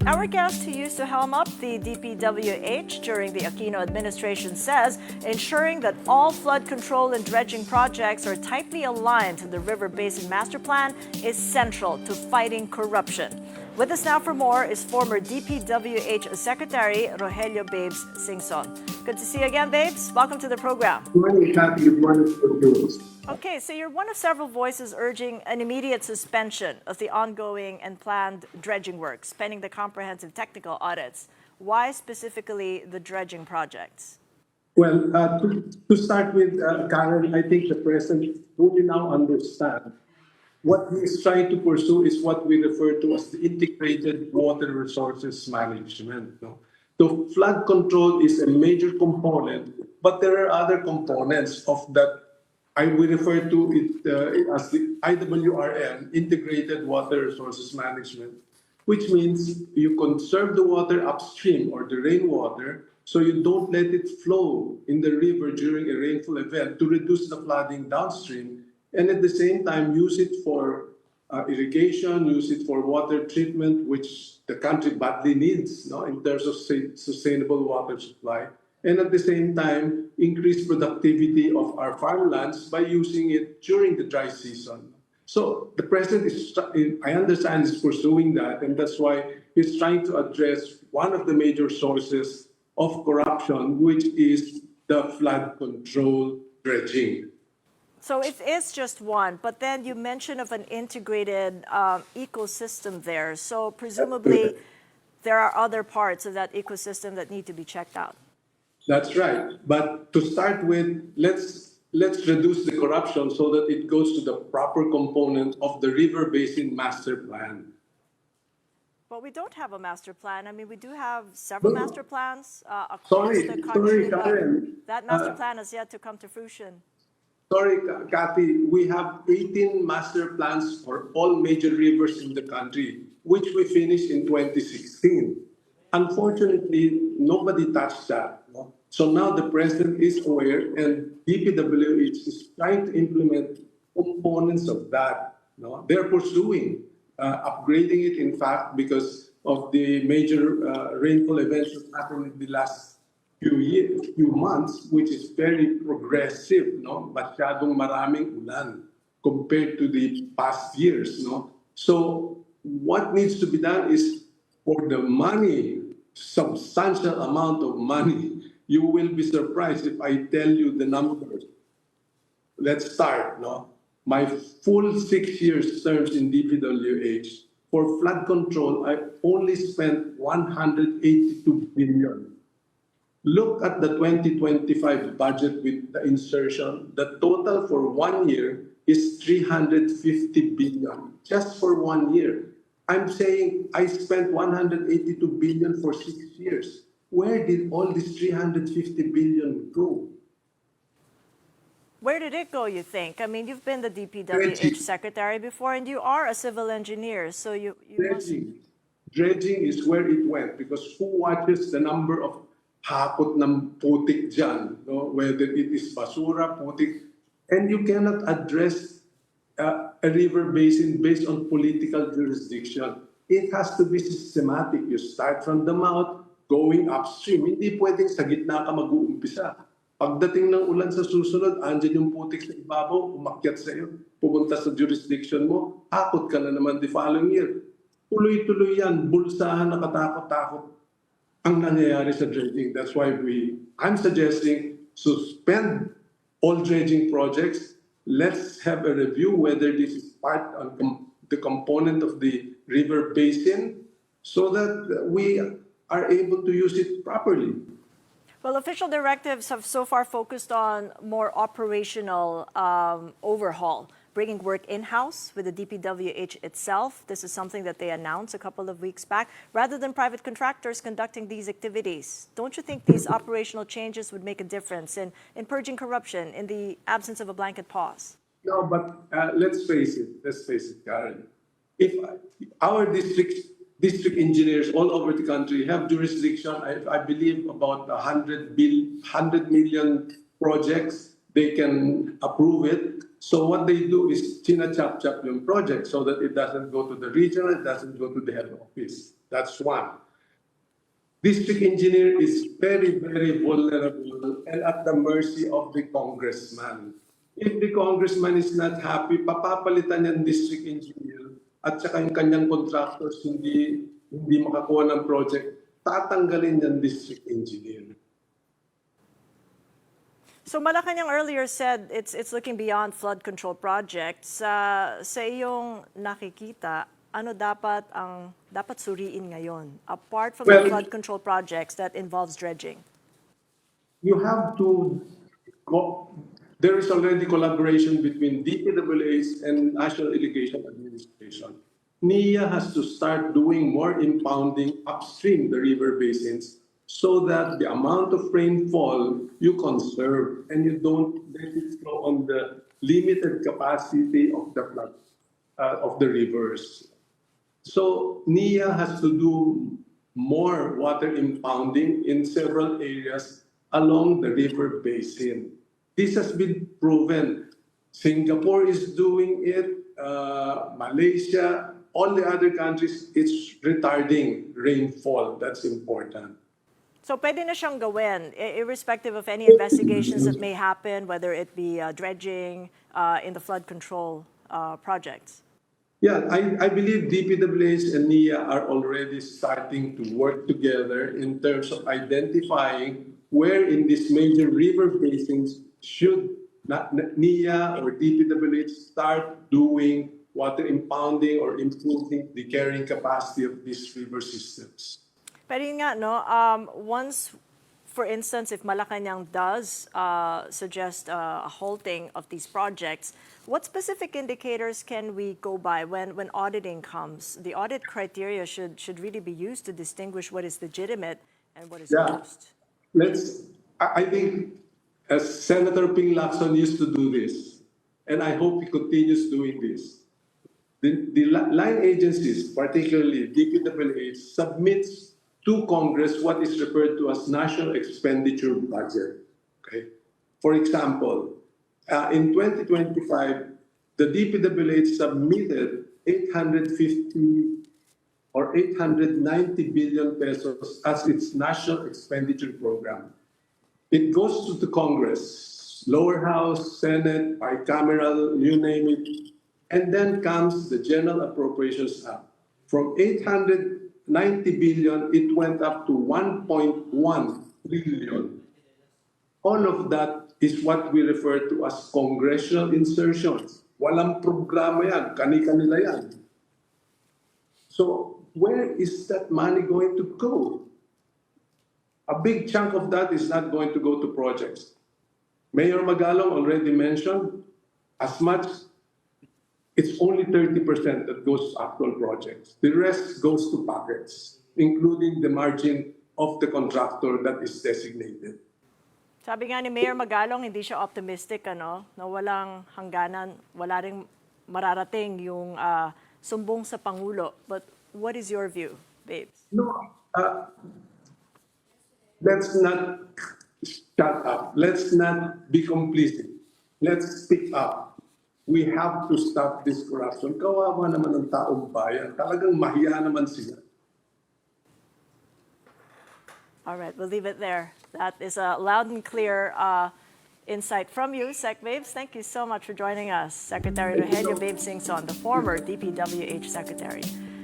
Our guest who used to helm up the DPWH during the Aquino administration says ensuring that all flood control and dredging projects are tightly aligned to the River Basin Master Plan is central to fighting corruption. With us now for more is former DPWH Secretary Rogelio Babes Singson. Good to see you again, Babes. Welcome to the program. Good morning, Kathy. Good morning, viewers. Okay, so you're one of several voices urging an immediate suspension of the ongoing and planned dredging works, pending the comprehensive technical audits. Why specifically the dredging projects? Well, to start with, Karen, I think the President fully now understand what he is trying to pursue is what we refer to as the integrated water resources management. No? So flood control is a major component, but there are other components of that. We refer to it as the IWRM, Integrated Water Resources Management, which means you conserve the water upstream or the rainwater so you don't let it flow in the river during a rainfall event to reduce the flooding downstream, and at the same time use it for irrigation, use it for water treatment, which the country badly needs, no, in terms of sustainable water supply. And at the same time, increase productivity of our farmlands by using it during the dry season. So the President is, I understand, is pursuing that, and that's why he's trying to address one of the major sources of corruption, which is the flood control dredging. So it is just one, but then you mentioned of an integrated ecosystem there. So presumably there are other parts of that ecosystem that need to be checked out. That's right. But to start with, let's reduce the corruption so that it goes to the proper component of the River Basin Master Plan. But we don't have a master plan. I mean, we do have several master plans across the country. Karen. That master plan has yet to come to fruition. Sorry, Kathy, we have 18 master plans for all major rivers in the country, which we finished in 2016. Unfortunately, nobody touched that. No? So now the President is aware, and DPWH is trying to implement components of that. No? They're pursuing upgrading it, in fact, because of the major rainfall events that happened in the last few months, which is very progressive, no? Masyadong maraming ulan compared to the past years, no? So what needs to be done is for the money, substantial amount of money. You will be surprised if I tell you the numbers. Let's start, no? My full 6 years terms in DPWH, for flood control, I only spent 182 billion. Look at the 2025 budget with the insertion. The total for 1 year is 350 billion, just for 1 year. I'm saying I spent 182 billion for 6 years. Where did all this 350 billion go? Where did it go, you think? I mean, you've been the DPWH secretary before, and you are a civil engineer, so you dredging. Dredging is where it went, because who watches the number of hakot ng putik dyan, no? Whether it is basura, putik, and you cannot address a river basin based on political jurisdiction. It has to be systematic. You start from the mouth, going upstream. Hindi pwedeng sa gitna ka mag-uumpisa. Pagdating ng ulan sa susunod, andyan yung putik sa ibabaw, umakyat sa iyo, pupunta sa jurisdiction mo, hakot ka na naman the following year. Tuloy-tuloy yan, bulsahan na katakot-takot ang nangyayari sa dredging. That's why I'm suggesting suspend all dredging projects. Let's have a review whether this is part of the component of the river basin so that we are able to use it properly. Well, official directives have so far focused on more operational overhaul, bringing work in-house with the DPWH itself. This is something that they announced a couple of weeks back, rather than private contractors conducting these activities. Don't you think these operational changes would make a difference in purging corruption in the absence of a blanket pause? No, but let's face it, Karen. If our district engineers all over the country have jurisdiction, I believe about 100 million projects, they can approve it. So what they do is china-chap-chap yung project so that it doesn't go to the regional, it doesn't go to the head office. That's one. District engineer is very, very vulnerable and at the mercy of the congressman. If the congressman is not happy, papapalitan yan district engineer at saka yung kanyang contractors hindi makakuha ng project, tatanggalin yan district engineer. So Malacanang earlier said it's looking beyond flood control projects. Sa iyong nakikita, ano dapat suriin ngayon apart from the flood control projects that involves dredging? You have to there is already collaboration between DPWH and National Irrigation Administration. NIA has to start doing more impounding upstream the river basins so that the amount of rainfall you conserve and you don't let it flow on the limited capacity of the flood of the rivers. So NIA has to do more water impounding in several areas along the river basin. This has been proven. Singapore is doing it, Malaysia, all the other countries, it's retarding rainfall. That's important. So pwede na siyang gawin, irrespective of any investigations that may happen, whether it be dredging in the flood control projects. Yeah, I believe DPWH and NIA are already starting to work together in terms of identifying where in these major river basins should NIA or DPWH start doing water impounding or improving the carrying capacity of these river systems. Pero yun nga, no, once, for instance, if Malacanang does suggest a halting of these projects, what specific indicators can we go by when auditing comes? The audit criteria should really be used to distinguish what is legitimate and what is used. I think as Senator Ping Lacson used to do this, and I hope he continues doing this, the line agencies, particularly DPWH, submits to Congress what is referred to as National Expenditure Budget. Okay? For example, in 2025, the DPWH submitted 850 or 890 billion pesos as its National Expenditure Program. It goes to the Congress, lower house, Senate, bicameral, you name it, and then comes the General Appropriations Act. From 890 billion, it went up to 1.1 trillion. All of that is what we refer to as congressional insertions. Walang programa yan, kani-kanila yan. So where is that money going to go? A big chunk of that is not going to go to projects. Mayor Magalong already mentioned, as much, it's only 30% that goes to actual projects. The rest goes to pockets, including the margin of the contractor that is designated. Sabi nga ni Mayor Magalong, hindi siya optimistic, na walang hangganan, wala ring mararating yung sumbong sa Pangulo. But what is your view, Babes? No, let's not shut up. Let's not be complicit. Let's speak up. We have to stop this corruption. Kawawa naman ng taong bayan. Talagang mahiya naman sila. All right, we'll leave it there. That is a loud and clear insight from you, Sec Babes. Thank you so much for joining us. Secretary Rogelio Singson, the former DPWH Secretary.